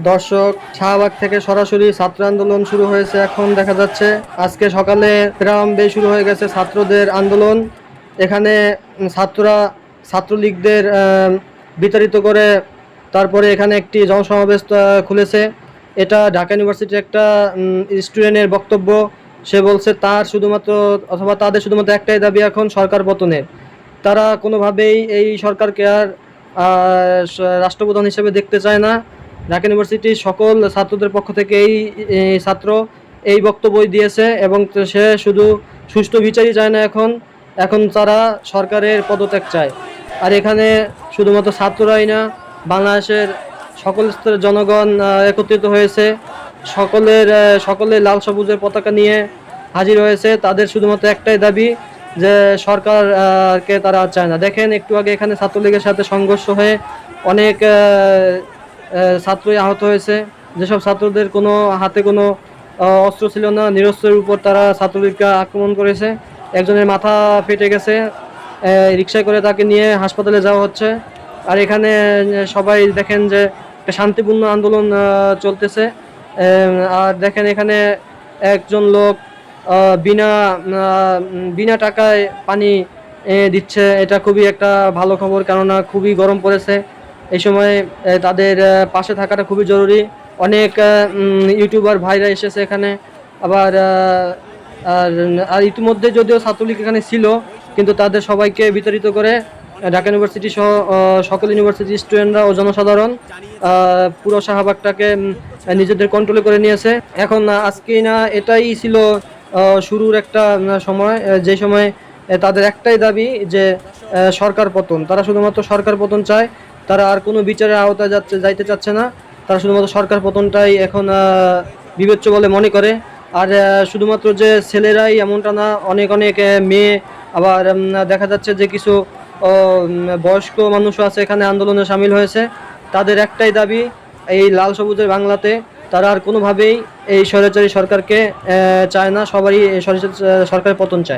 দর্শক, শাহবাগ থেকে সরাসরি ছাত্র আন্দোলন শুরু হয়েছে। এখন দেখা যাচ্ছে আজকে সকালে গ্রামে শুরু হয়ে গেছে ছাত্রদের আন্দোলন। এখানে ছাত্ররা ছাত্রলীগদের বিতাড়িত করে তারপরে এখানে একটি জনসমাবেশ খুলেছে। এটা ঢাকা ইউনিভার্সিটির একটা স্টুডেন্টের বক্তব্য। সে বলছে তার শুধুমাত্র অথবা তাদের শুধুমাত্র একটাই দাবি এখন সরকার পতনের। তারা কোনোভাবেই এই সরকারকে আর রাষ্ট্রপ্রধান হিসেবে দেখতে চায় না। ঢাকা ইউনিভার্সিটির সকল ছাত্রদের পক্ষ থেকে এই ছাত্র এই বক্তব্যই দিয়েছে এবং সে শুধু সুষ্ঠু বিচারই চায় না, এখন তারা সরকারের পদত্যাগ চায়। আর এখানে শুধুমাত্র ছাত্ররাই না, বাংলাদেশের সকল স্তরের জনগণ একত্রিত হয়েছে। সকলে লাল সবুজের পতাকা নিয়ে হাজির হয়েছে। তাদের শুধুমাত্র একটাই দাবি যে সরকারকে তারা চায় না। দেখেন, একটু আগে এখানে ছাত্রলীগের সাথে সংঘর্ষ হয়ে অনেক ছাত্রই আহত হয়েছে। যেসব ছাত্রদের কোনো হাতে কোনো অস্ত্র ছিল না, নিরস্ত্রের উপর তারা ছাত্রলীগকে আক্রমণ করেছে। একজনের মাথা ফেটে গেছে, রিকশায় করে তাকে নিয়ে হাসপাতালে যাওয়া হচ্ছে। আর এখানে সবাই দেখেন যে একটা শান্তিপূর্ণ আন্দোলন চলতেছে। আর দেখেন এখানে একজন লোক বিনা বিনা টাকায় পানি দিচ্ছে। এটা খুবই একটা ভালো খবর, কেননা খুবই গরম পড়েছে। এই সময় তাদের পাশে থাকাটা খুবই জরুরি। অনেক ইউটিউবার ভাইরা এসেছে এখানে। আবার আর আর ইতিমধ্যে যদিও ছাত্রলীগ এখানে ছিল, কিন্তু তাদের সবাইকে বিতাড়িত করে ঢাকা ইউনিভার্সিটি সহ সকল ইউনিভার্সিটির স্টুডেন্টরা ও জনসাধারণ পুরো শাহবাগটাকে নিজেদের কন্ট্রোলে করে নিয়েছে। এখন আজকেই না, এটাই ছিল শুরুর একটা সময়, যে সময় তাদের একটাই দাবি যে সরকার পতন। তারা শুধুমাত্র সরকার পতন চায়, তারা আর কোনো বিচারের আওতায় যাইতে চাচ্ছে না। তারা শুধুমাত্র সরকার পতনটাই এখন বিবেচ্য বলে মনে করে। আর শুধুমাত্র যে ছেলেরাই এমনটা না, অনেক অনেক মেয়ে, আবার দেখা যাচ্ছে যে কিছু বয়স্ক মানুষও আছে এখানে আন্দোলনে সামিল হয়েছে। তাদের একটাই দাবি এই লাল সবুজের বাংলাতে তারা আর কোনোভাবেই এই স্বৈরাচারী সরকারকে চায় না, সবারই সরকারের পতন চায়।